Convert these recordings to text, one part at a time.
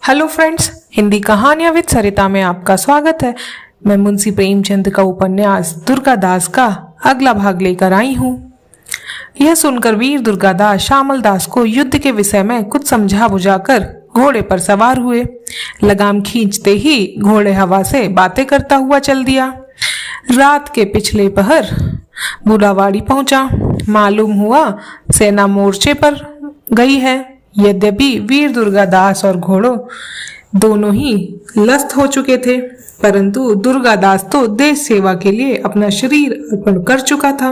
Hello friends, Hindi कहानियां with सरिता में आपका स्वागत है। मैं मुंशी प्रेमचंद का उपन्यास दुर्गादास का अगला भाग लेकर आई हूँ। यह सुनकर वीर दुर्गादास श्यामल दास को युद्ध के विषय में कुछ समझा बुझाकर घोड़े पर सवार हुए। लगाम खींचते ही घोड़े हवा से बातें करता हुआ चल दिया। रात के पिछले पहर बुलावाड़ी पहुंचा। मालूम हुआ सेना मोर्चे पर गई है। यद्यपि वीर दुर्गादास और घोड़ों दोनों ही लस्त हो चुके थे, परंतु दुर्गादास तो देश सेवा के लिए अपना शरीर अर्पण कर चुका था।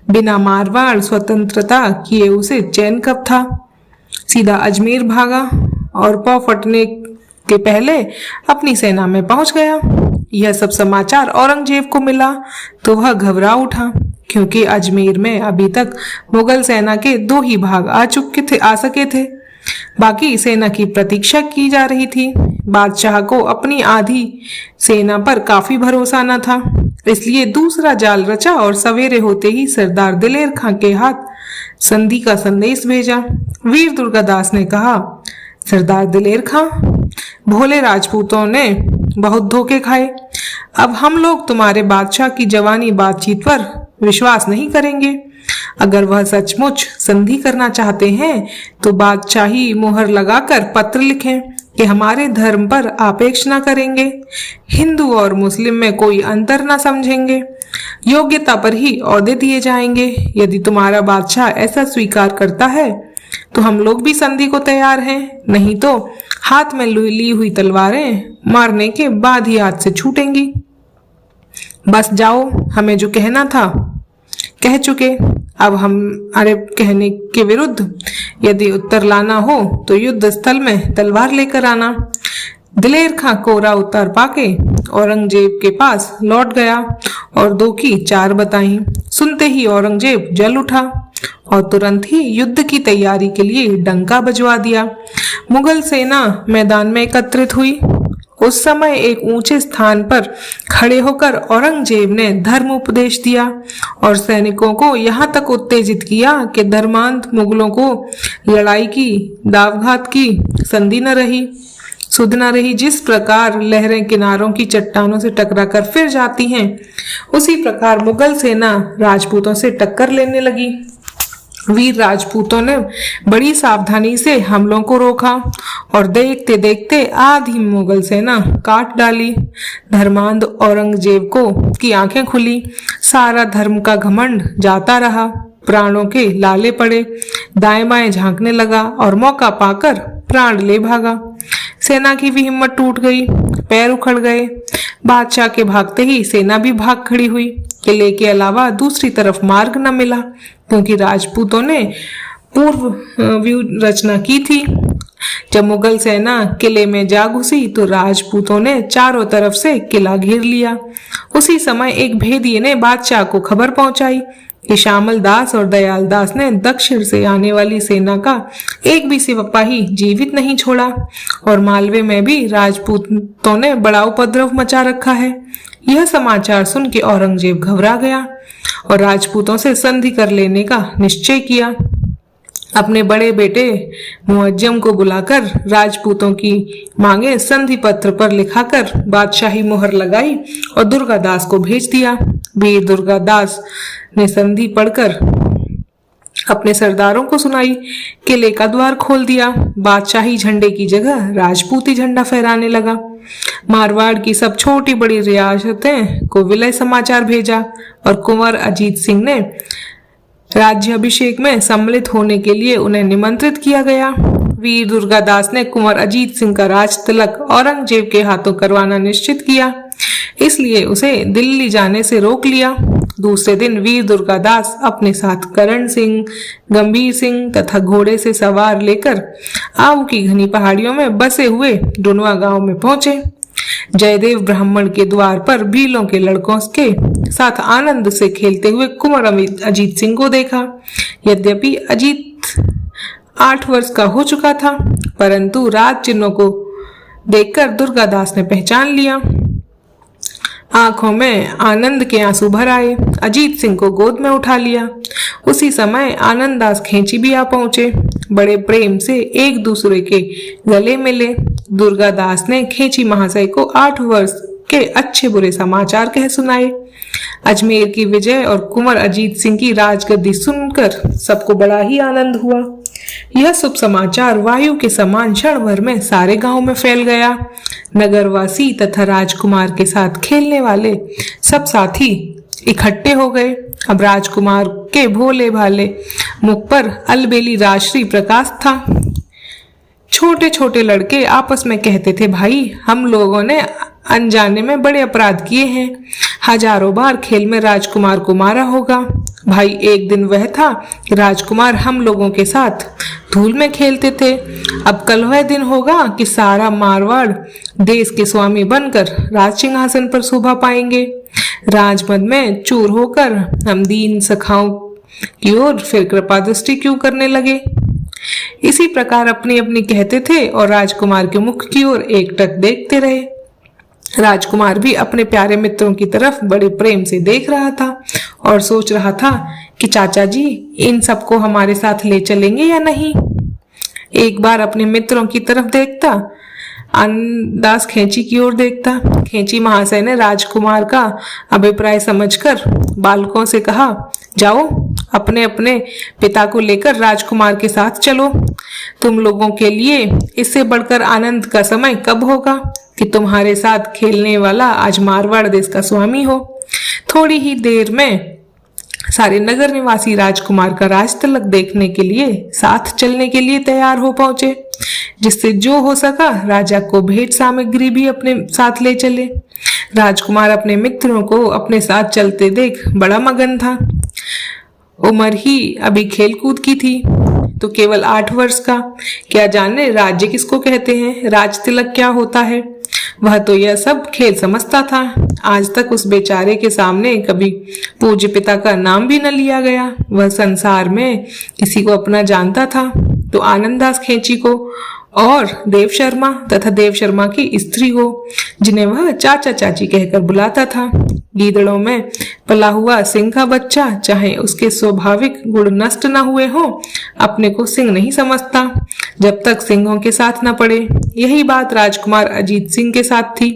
बिना मारवाड़ स्वतंत्रता किए उसे चैन कब था। सीधा अजमेर भागा और पांव फटने के पहले अपनी सेना में पहुंच गया। यह सब समाचार औरंगजेब को मिला तो वह घबरा उठा, क्योंकि अजमेर में अभी तक मुगल सेना के 2 ही भाग आ सके थे। बाकी सेना की प्रतीक्षा की जा रही थी। बादशाह को अपनी आधी सेना पर काफी भरोसा न था, इसलिए दूसरा जाल रचा और सवेरे होते ही सरदार दिलेर खां के हाथ संधि का संदेश भेजा। वीर दुर्गादास ने कहा, सरदार दिलेर खां, भोले राजपूतों ने बहुत धोखे खाए। अब हम लोग तुम्हारे बादशाह की जवानी बातचीत पर विश्वास नहीं करेंगे। अगर वह सचमुच संधि करना चाहते हैं तो बादशाही मुहर लगाकर पत्र लिखें कि हमारे धर्म पर आपेक्ष न करेंगे, हिंदू और मुस्लिम में कोई अंतर न समझेंगे, योग्यता पर ही ओहदे दिए जाएंगे। यदि तुम्हारा बादशाह ऐसा स्वीकार करता है तो हम लोग भी संधि को तैयार हैं, नहीं तो हाथ में ली हुई तलवारें मारने के बाद ही हाथ से छूटेंगी। बस जाओ, हमें जो कहना था कह चुके। अब हमारे कहने के विरुद्ध यदि उत्तर लाना हो तो युद्ध स्थल में तलवार लेकर आना। दिलेर खां कोरा उत्तर पाके औरंगजेब के पास लौट गया और 2 की 4 बताई। सुनते ही औरंगजेब जल उठा और तुरंत ही युद्ध की तैयारी के लिए डंका बजवा दिया। मुगल सेना मैदान में एकत्रित हुई। उस समय एक ऊंचे स्थान पर खड़े होकर औरंगजेब ने धर्म उपदेश दिया और सैनिकों को यहाँ तक उत्तेजित किया कि धर्मांध मुगलों को लड़ाई की, दावघात की संधि न रही, सुध न रही। जिस प्रकार लहरें किनारों की चट्टानों से टकराकर फिर जाती हैं, उसी प्रकार मुगल सेना राजपूतों से टक्कर लेने लगी। वीर राजपूतों ने बड़ी सावधानी से हमलों को रोका और देखते देखते आधी मुगल सेना काट डाली। धर्मांध औरंगजेब की आंखें खुली। सारा धर्म का घमंड जाता रहा। प्राणों के लाले पड़े, दाएं बाएं झांकने लगा और मौका पाकर प्राण ले भागा। सेना की भी हिम्मत टूट गई, पैर उखड़ गए। बादशाह के भागते ही सेना भी भाग खड़ी हुई। किले के अलावा दूसरी तरफ मार्ग न मिला, क्योंकि राजपूतों ने पूर्व व्यूह रचना की थी। जब मुगल सेना किले में जा घुसी तो राजपूतों ने चारों तरफ से किला घेर लिया। उसी समय एक भेदिये ने बादशाह को खबर पहुंचाई कि श्यामल दास और दयाल दास ने दक्षिण से आने वाली सेना का एक भी सिपाही जीवित नहीं छोड़ा और मालवे में भी राजपूतों ने बड़ा उपद्रव मचा रखा है। यह समाचार सुन के औरंगजेब घबरा गया और राजपूतों से संधि कर लेने का निश्चय किया। अपने बड़े बेटे मुअज्जम को बुलाकर राजपूतों की मांगे संधि पत्र पर लिखाकर बादशाही मुहर लगाई और दुर्गादास को भेज दिया। वीर दुर्गादास ने संधि पढ़कर अपने सरदारों को सुनाई। किले का द्वार खोल दिया। बादशाही झंडे की जगह राजपूती झंडा फहराने लगा। मारवाड़ की सब छोटी बड़ी रियासतें को विलय समाचार भेजा और कुंवर अजीत सिंह ने राज्याभिषेक में सम्मिलित होने के लिए उन्हें निमंत्रित किया गया। वीर दुर्गादास ने कुंवर अजीत सिंह का राज तिलक औरंगजेब के हाथों करवाना निश्चित किया, इसलिए उसे दिल्ली जाने से रोक लिया। दूसरे दिन वीर दुर्गादास अपने साथ करण सिंह, गंभीर सिंह तथा घोड़े से सवार लेकर आऊ की घनी पहाड़ियों में बसे हुए डुनवा गांव में पहुंचे। जयदेव ब्राह्मण के द्वार पर भीलों के लड़कों के साथ आनंद से खेलते हुए कुंवर अजीत सिंह को देखा। यद्यपि अजीत 8 वर्ष का हो चुका था, परंतु राज चिन्हों को देखकर दुर्गादास ने पहचान लिया। आंखों में आनंद के आंसू भर आए। अजीत सिंह को गोद में उठा लिया। उसी समय आनंद दास खेची भी आ पहुंचे। बड़े प्रेम से एक दूसरे के गले मिले। दुर्गादास ने खेची महाशय को 8 वर्ष के अच्छे बुरे समाचार कह सुनाए। अजमेर की विजय और कुंवर अजीत सिंह की राजगद्दी सुनकर सबको बड़ा ही आनंद हुआ। यह शुभ समाचार वायु के समान क्षण भर में सारे गांव में फैल गया। नगरवासी तथा राजकुमार के साथ खेलने वाले सब साथी इकट्ठे हो गए। अब राजकुमार के भोले भाले मुख पर अलबेली राजश्री प्रकाश था। छोटे छोटे लड़के आपस में कहते थे, भाई हम लोगों ने अनजाने में बड़े अपराध किए हैं, हजारों बार खेल में राजकुमार को मारा होगा। भाई एक दिन वह था कि राजकुमार हम लोगों के साथ धूल में खेलते थे, अब कल वह दिन होगा कि सारा मारवाड़ देश के स्वामी बनकर राज सिंहासन पर शोभा पाएंगे। राजमद में चूर होकर हम दीन सखाओं की ओर फिर कृपा दृष्टि क्यों करने लगे। इसी प्रकार अपनी अपनी कहते थे और राजकुमार के मुख की ओर एकटक देखते रहे। राजकुमार भी अपने प्यारे मित्रों की तरफ बड़े प्रेम से देख रहा था और सोच रहा था कि चाचा जी इन सबको हमारे साथ ले चलेंगे या नहीं। एक बार अपने मित्रों की तरफ देखता, आनंदास खेची की ओर देखता। खेची महाशय ने राजकुमार का अभिप्राय समझकर बालकों से कहा, जाओ अपने अपने पिता को लेकर राजकुमार के साथ चलो। तुम लोगों के लिए इससे बढ़कर आनंद का समय कब होगा कि तुम्हारे साथ खेलने वाला आज मारवाड़ देश का स्वामी हो। थोड़ी ही देर में सारे नगर निवासी राजकुमार का राज तिलक देखने के लिए साथ चलने के लिए तैयार हो पहुंचे। जिससे जो हो सका राजा को भेंट सामग्री भी अपने साथ ले चले। राजकुमार अपने मित्रों को अपने साथ चलते देख बड़ा मगन था। उम्र ही अभी खेलकूद की थी तो केवल 8 वर्ष का। क्या जाने राज्य किसको कहते हैं, राज तिलक क्या होता है। वह तो यह सब खेल समझता था। आज तक उस बेचारे के सामने कभी पूज्य पिता का नाम भी न लिया गया। वह संसार में किसी को अपना जानता था तो आनंदास खेची को और देव शर्मा तथा देव शर्मा की स्त्री को, जिन्हें वह चाचा चाची कहकर बुलाता था। गीदड़ों में पला हुआ सिंह का बच्चा चाहे उसके स्वाभाविक गुण नष्ट न हुए हों, अपने को सिंह नहीं समझता जब तक सिंहों के साथ न पड़े। यही बात राजकुमार अजीत सिंह के साथ थी।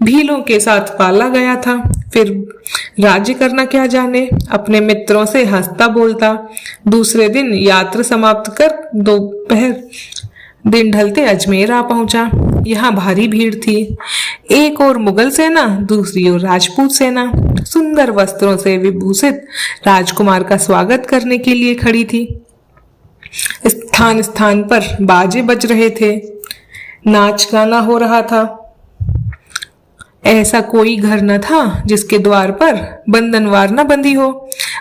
भीलों के साथ पाला गया था, फिर राज्य करना क्या जाने। अपने मित्रों से हंसता बोलता दूसरे दिन यात्रा समाप्त कर दोपहर दिन ढलते अजमेर आ पहुंचा। यहाँ भारी भीड़ थी। एक और मुगल सेना, दूसरी ओर राजपूत सेना सुंदर वस्त्रों से विभूषित राजकुमार का स्वागत करने के लिए खड़ी थी। स्थान स्थान पर बाजे बज रहे थे, नाच गाना हो रहा था। ऐसा कोई घर न था जिसके द्वार पर बंधनवार न बंधी हो,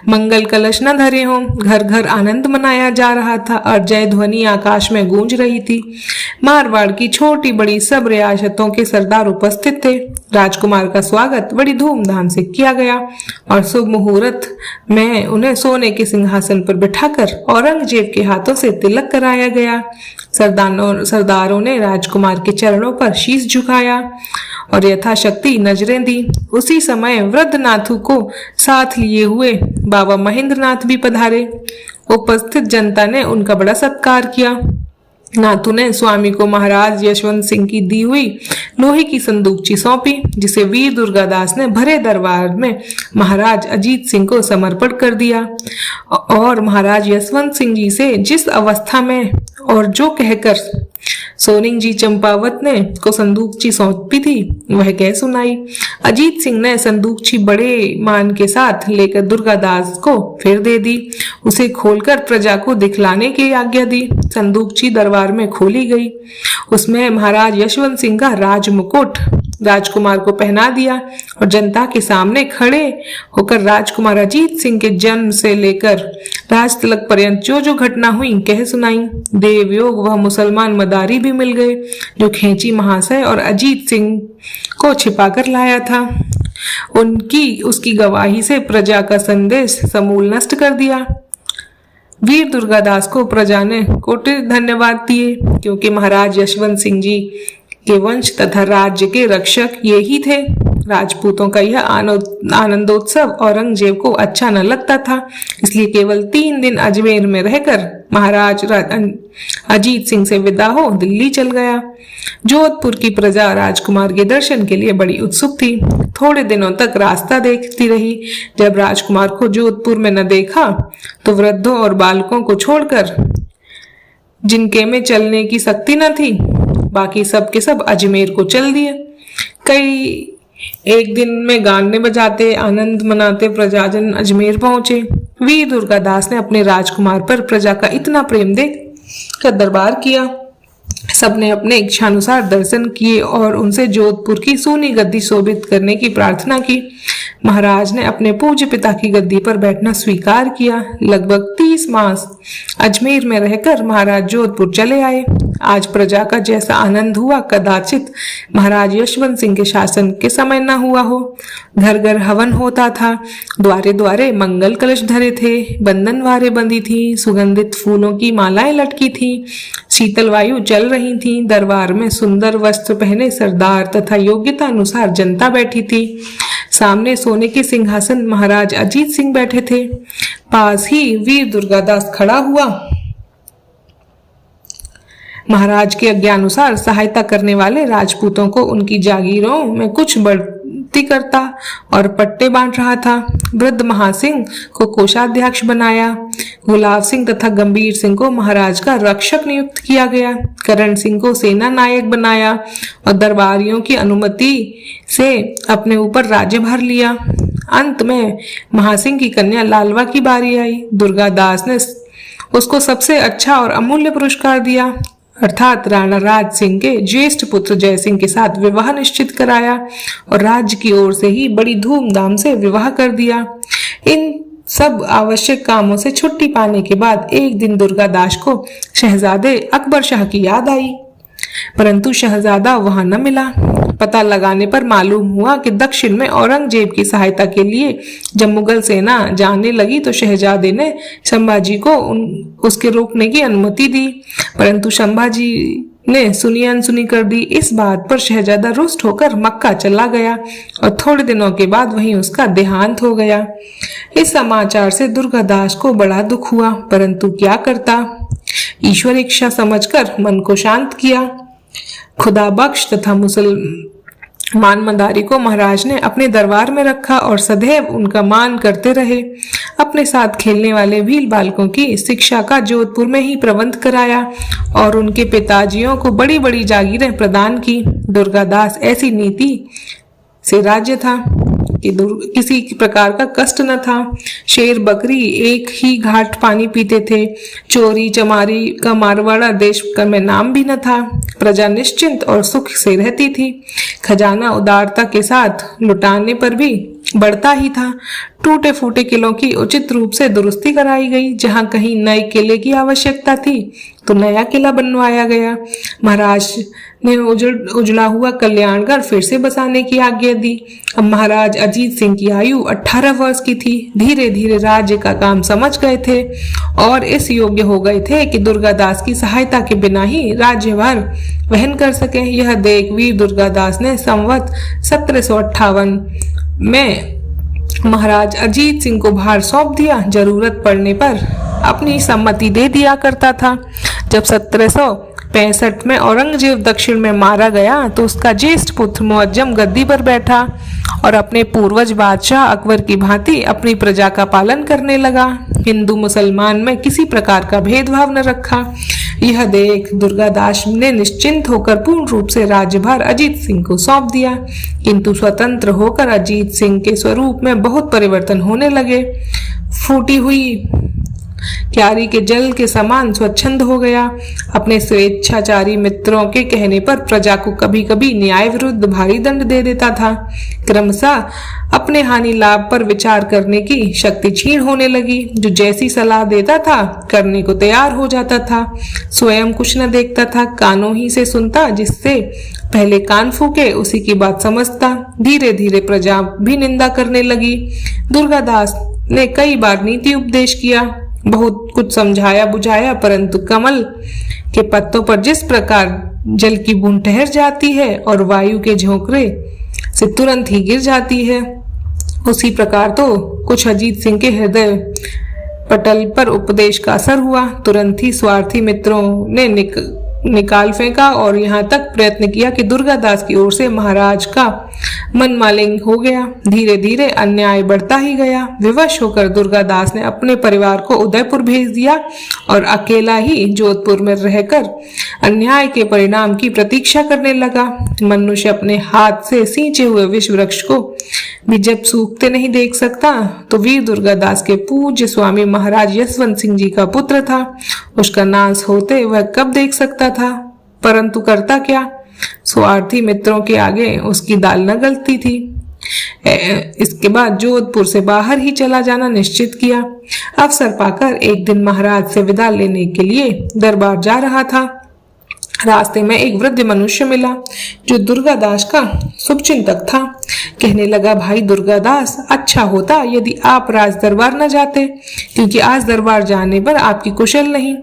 मंगल कलश न धरे हो। घर घर आनंद मनाया जा रहा था और जय ध्वनि आकाश में गूंज रही थी। मारवाड़ की छोटी बड़ी सब रियासतों के सरदार उपस्थित थे। राजकुमार का स्वागत बड़ी धूमधाम से किया गया और शुभ मुहूर्त में उन्हें सोने के सिंहासन पर बिठाकर औरंगजेब के हाथों से तिलक कराया गया। सरदारों ने राजकुमार के चरणों पर शीश झुकाया और यथाशक्ति नजरें दी। उसी समय वृद्ध नाथू को साथ लिए हुए बाबा महेंद्र नाथ भी पधारे। उपस्थित जनता ने उनका बड़ा सत्कार किया। नाथू ने स्वामी को महाराज यशवंत सिंह की दी हुई लोहे की संदूकची सौंपी, जिसे वीर दुर्गादास ने भरे दरबार में महाराज अजीत सिंह को समर्पण कर दिया और महाराज यशवंत सिंह जी से जिस अवस्था में और जो कहकर सोनिंग जी चंपावत ने को संदूकची सौंपी थी वह कह सुनाई। अजीत सिंह ने संदूकची बड़े मान के साथ लेकर दुर्गादास को फिर दे दी। उसे खोलकर प्रजा को दिखलाने की आज्ञा दी। संदूकची दरबार में खोली गई। उसमें महाराज यशवंत सिंह का राज मुकुट राजकुमार को पहना दिया और जनता के सामने खड़े होकर राजकुमार अजीत सिंह के जन्म से लेकर राज तिलक पर्यंत जो जो घटना हुई कह सुनाई। देवयोग वह मुसलमान मदारी भी मिल गए जो खेची महाशय और अजीत सिंह को छिपाकर लाया था। उसकी गवाही से प्रजा का संदेश समूल नष्ट कर दिया। वीर दुर्गादास को प्रजा ने कोटि धन्यवाद दिए, क्योंकि महाराज यशवंत सिंह जी के वंश तथा राज्य के रक्षक ये ही थे। राजपूतों का यह आनंदोत्सव औरंगजेब को अच्छा न लगता था, इसलिए केवल 3 दिन अजमेर में रहकर महाराज अजीत सिंह से विदा हो दिल्ली चल गया। जोधपुर की प्रजा राजकुमार के दर्शन के लिए बड़ी उत्सुक थी। थोड़े दिनों तक रास्ता देखती रही। जब राजकुमार को जोधपुर में न देखा तो वृद्धों और बालकों को छोड़कर, जिनके में चलने की शक्ति न थी, बाकी सब के सब अजमेर को चल दिए। कई एक दिन में गाने बजाते आनंद मनाते प्रजाजन अजमेर पहुंचे। वीर दुर्गादास ने अपने राजकुमार पर प्रजा का इतना प्रेम देख कर दरबार किया। सबने अपने इच्छानुसार दर्शन किए और उनसे जोधपुर की सोनी गद्दी शोभित करने की प्रार्थना की। महाराज ने अपने पूज्य पिता की गद्दी पर बैठना स्वीकार किया। लगभग 30 मास अजमेर में रहकर महाराज जोधपुर चले आए। आज प्रजा का जैसा आनंद हुआ कदाचित महाराज यशवंत सिंह के शासन के समय न हुआ हो। घर घर हवन होता था, द्वारे द्वारे मंगल कलश धरे थे, बंधनवारें बंधी थी, सुगंधित फूलों की मालाएं लटकी थी, शीतल वायु चल रही थी। दरबार में सुंदर वस्त्र पहने सरदार तथा योग्यता अनुसार जनता बैठी थी। सामने सोने के सिंहासन महाराज अजीत सिंह बैठे थे। पास ही वीर दुर्गादास खड़ा हुआ। महाराज के आज्ञानुसार सहायता करने वाले राजपूतों को उनकी जागीरों में कुछ बढ़ती करता और पट्टे बांट रहा था। वृद्ध महासिंह को कोषाध्यक्ष बनाया। गुलाब सिंह तथा गंभीर सिंह को महाराज का रक्षक नियुक्त किया गया। करण सिंह को सेना नायक बनाया और दरबारियों की अनुमति से अपने ऊपर राज्यभार लिया। अंत में महासिंह की कन्या लालवा की बारी आई। दुर्गादास ने उसको सबसे अच्छा और अमूल्य पुरस्कार दिया, अर्थात राणा राज सिंह के ज्येष्ठ पुत्र जय सिंह के साथ विवाह निश्चित कराया और राज्य की ओर से ही बड़ी धूमधाम से विवाह कर दिया। इन सब आवश्यक कामों से छुट्टी पाने के बाद एक दिन दुर्गादास को शहजादे अकबर शाह की याद आई, परंतु शहजादा वहां न मिला। पता लगाने पर मालूम हुआ कि दक्षिण में औरंगजेब की सहायता के लिए जब मुगल सेना जाने लगी तो शहजादे ने संभाजी को उसके रोकने की अनुमति दी, परंतु संभाजी ने सुनी अनसुनी कर दी। इस बात पर शहजादा रुष्ट होकर मक्का चला गया और थोड़े दिनों के बाद वहीं उसका देहांत हो गया। इस समाचार से दुर्गादास को बड़ा दुख हुआ, परंतु क्या करता। ईश्वर इच्छा समझकर मन को शांत किया। खुदा बख्श तथा मुसलमान मंदारी को महाराज ने अपने दरबार में रखा और सदैव उनका मान करते रहे। अपने साथ खेलने वाले भील बालकों की शिक्षा का जोधपुर में ही प्रबंध कराया और उनके पिताजियों को बड़ी बड़ी जागीरें प्रदान की। दुर्गादास ऐसी नीति से राज्य था कि किसी प्रकार का कष्ट न था। शेर बकरी एक ही घाट पानी पीते थे। चोरी चमारी का मारवाड़ा देश का में नाम भी न था। प्रजा निश्चिंत और सुख से रहती थी। खजाना उदारता के साथ लुटाने पर भी बढ़ता ही था। टूटे फूटे किलों की उचित रूप से दुरुस्ती कराई गई। जहां कहीं नए किले की आवश्यकता थी तो नया किला बनवाया गया। महाराज ने उजड़ा हुआ कल्याणगढ़ फिर से बसाने की आज्ञा दी। अब महाराज अजीत सिंह की आयु 18 वर्ष की थी। धीरे धीरे राज्य का काम समझ गए थे और इस योग्य हो गए थे कि दुर्गादास की सहायता के बिना ही राज्यभार वहन कर सके। यह देख वीर दुर्गादास ने संवत 1758 में महाराज अजीत सिंह को भार सौंप दिया। जरूरत पड़ने पर अपनी सम्मति दे दिया करता था। जब 1765 में औरंगजेब दक्षिण में मारा गया तो उसका ज्येष्ठ पुत्र मुअज्जम गद्दी पर बैठा और अपने पूर्वज बादशाह अकबर की भांति अपनी प्रजा का पालन करने लगा। हिंदू मुसलमान में किसी प्रकार का भेदभाव न रखा। यह देख दुर्गादास ने निश्चिंत होकर पूर्ण रूप से राज्यभार अजीत सिंह को सौंप दिया, किंतु स्वतंत्र होकर अजीत सिंह के स्वरूप में बहुत परिवर्तन होने लगे। फूटी हुई क्यारी के जल के समान स्वच्छंद हो गया। अपने स्वेच्छाचारी मित्रों के कहने पर प्रजा को कभी कभी न्याय विरुद्ध भारी दंड दे देता था। क्रमशः अपने हानि लाभ पर विचार करने की शक्ति क्षीण होने लगी। जो जैसी सलाह देता था करने को तैयार हो जाता था। स्वयं कुछ न देखता था, कानों ही से सुनता, जिससे पहले कान फूके उसी की बात समझता। धीरे धीरे प्रजा भी निंदा करने लगी। दुर्गादास ने कई बार नीति उपदेश किया, बहुत कुछ समझाया बुझाया, परंतु कमल के पत्तों पर जिस प्रकार जल की बूंद ठहर जाती है और वायु के झोंके से तुरंत ही गिर जाती है। उसी प्रकार तो कुछ अजीत सिंह के हृदय पटल पर उपदेश का असर हुआ। तुरंत ही स्वार्थी मित्रों ने निकाल फेंका और यहाँ तक प्रयत्न किया कि दुर्गादास की ओर से महाराज का मन मालिन्य हो गया। धीरे धीरे अन्याय बढ़ता ही गया। विवश होकर दुर्गादास ने अपने परिवार को उदयपुर भेज दिया और अकेला ही जोधपुर में रहकर अन्याय के परिणाम की प्रतीक्षा करने लगा। मनुष्य अपने हाथ से सींचे हुए विष वृक्ष को भी जब सूखते नहीं देख सकता, तो वीर दुर्गादास के पूज्य स्वामी महाराज यशवंत सिंह जी का पुत्र था। उसका नाश होते वह कब देख सकता था, परंतु करता क्या, स्वार्थी मित्रों के आगे उसकी दाल न गलती थी। इसके बाद जोधपुर से बाहर ही चला जाना निश्चित किया। अवसर पाकर एक दिन महाराज से विदा लेने के लिए दरबार जा रहा था। रास्ते में एक वृद्ध मनुष्य मिला जो दुर्गादास का शुभचिंतक था। कहने लगा, भाई दुर्गादास, अच्छा होता यदि आप राज दरबार न जाते, क्योंकि आज दरबार जाने पर आपकी कुशल नहीं।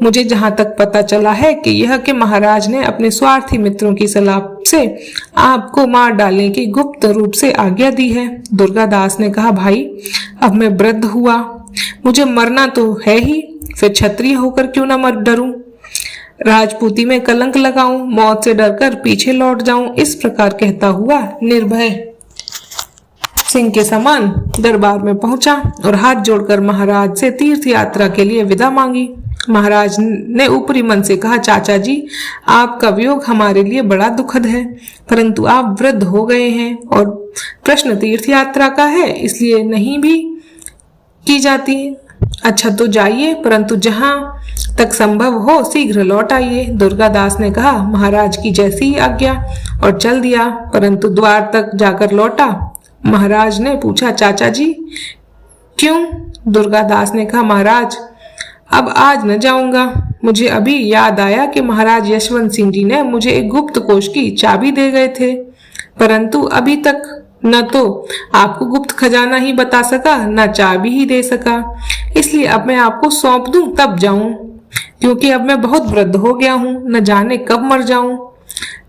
मुझे जहां तक पता चला है कि यह कि महाराज ने अपने स्वार्थी मित्रों की सलाह से आपको मार डालने की गुप्त रूप से आज्ञा दी है। दुर्गादास ने कहा, भाई अब मैं वृद्ध हुआ, मुझे मरना तो है ही, फिर क्षत्रिय होकर क्यों न मर डरूं, राजपूती में कलंक लगाऊं, मौत से डरकर पीछे लौट जाऊं। इस प्रकार कहता हुआ निर्भय सिंह के समान दरबार में पहुंचा और हाथ जोड़कर महाराज से तीर्थ यात्रा के लिए विदा मांगी। महाराज ने ऊपरी मन से कहा, चाचा जी, आपका वियोग हमारे लिए बड़ा दुखद है, परंतु आप वृद्ध हो गए हैं और प्रश्न तीर्थ यात्रा का है, इसलिए नहीं भी की जाती। अच्छा तो जाइए, परंतु जहां तक संभव हो शीघ्र लौट आइए। दुर्गादास ने कहा, महाराज की जैसी ही आज्ञा, और चल दिया, परंतु द्वार तक जाकर लौटा। महाराज ने पूछा, चाचा जी क्यों? दुर्गादास ने कहा, महाराज अब आज न जाऊंगा, मुझे अभी याद आया कि महाराज यशवंत सिंह जी ने मुझे एक गुप्त कोष की चाबी दे गए थे, परंतु अभी तक न तो आपको गुप्त खजाना ही बता सका, न चाबी ही दे सका, इसलिए अब मैं आपको सौंप दूं तब जाऊं, क्योंकि अब मैं बहुत वृद्ध हो गया हूं, न जाने कब मर जाऊं,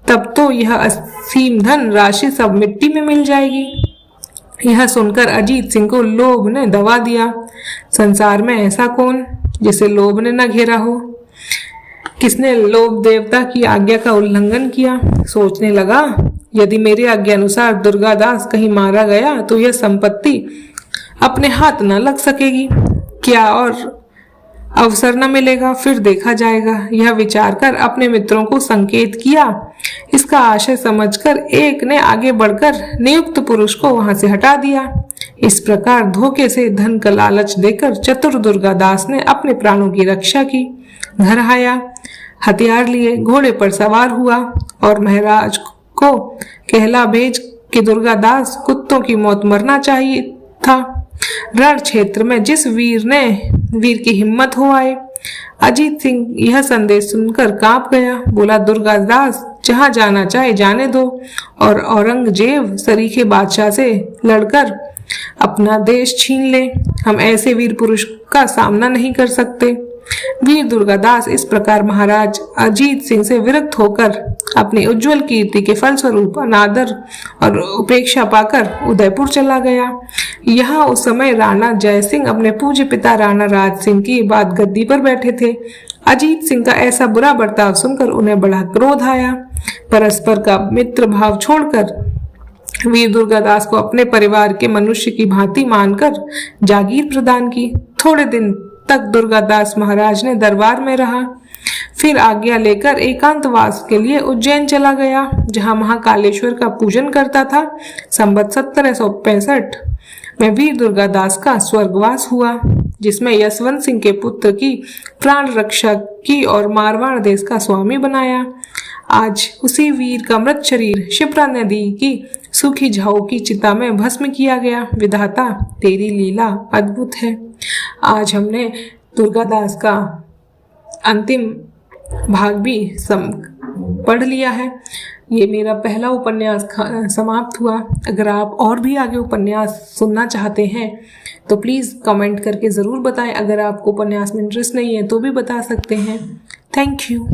तब तो यह असीम धन राशि सब मिट्टी में मिल जाएगी। यह सुनकर अजीत सिंह को लोभ ने दबा दिया। संसार में ऐसा कौन जिसे लोभ ने न घेरा हो? किसने लोभ देवता की आज्ञा का उल्लंघन किया? सोचने लगा, यदि मेरे आज्ञा अनुसार दुर्गादास कहीं मारा गया तो यह संपत्ति अपने हाथ न लग सकेगी, क्या और अवसर न मिलेगा, फिर देखा जाएगा। यह विचार कर अपने मित्रों को संकेत किया। इसका आशय समझकर एक ने आगे बढ़कर नियुक्त पुरुष को वहां से हटा दिया। इस प्रकार धोखे से धन का लालच देकर चतुर दुर्गादास ने अपने प्राणों की रक्षा की। घर आया, हथियार लिए घोड़े पर सवार हुआ और महाराज को कहला भेज कि दुर्गादास कुत्तों की मौत मरना चाहिए था। रण क्षेत्र में जिस वीर की हिम्मत हो आए। अजीत सिंह यह संदेश सुनकर कांप गया। बोला, दुर्गादास जहां जाना चाहे जाने दो और औरंगजेब सरीखे बादशाह से लड़कर अपना देश छीन ले, हम ऐसे वीर पुरुष का सामना नहीं कर सकते। वीर दुर्गादास इस प्रकार महाराज अजीत सिंह से विरक्त होकर अपनी उज्जवल कीर्ति के फलस्वरूप अनादर और उपेक्षा पाकर उदयपुर चला गया। यहाँ उस समय राणा जय सिंह अपने पूज्य पिता राणा राज सिंह की बाद गद्दी पर बैठे थे। अजीत सिंह का ऐसा बुरा बर्ताव सुनकर उन्हें बड़ा क्रोध आया। परस्पर का मित्र भाव छोड़कर वीर दुर्गादास को अपने परिवार के मनुष्य की भांति मानकर जागीर प्रदान की। थोड़े दिन तक दुर्गादास महाराज ने दरबार में रहा, फिर आज्ञा लेकर एकांतवास के लिए उज्जैन चला गया, जहां महाकालेश्वर का पूजन करता था। संवत 1765 में वीर दुर्गादास का स्वर्गवास हुआ, जिसमें यशवंत सिंह के पुत्र की प्राण रक्षा की और मारवाड़ देश का स्वामी बनाया। आज उसी वीर का मृत शरीर शिप्रा नदी की सूखी झाऊ की चिता में भस्म किया गया। विधाता तेरी लीला अद्भुत है। आज हमने दुर्गादास का अंतिम भाग भी पढ़ लिया है। ये मेरा पहला उपन्यास समाप्त हुआ। अगर आप और भी आगे उपन्यास सुनना चाहते हैं तो प्लीज़ कमेंट करके ज़रूर बताएं। अगर आपको उपन्यास में इंटरेस्ट नहीं है तो भी बता सकते हैं। Thank you.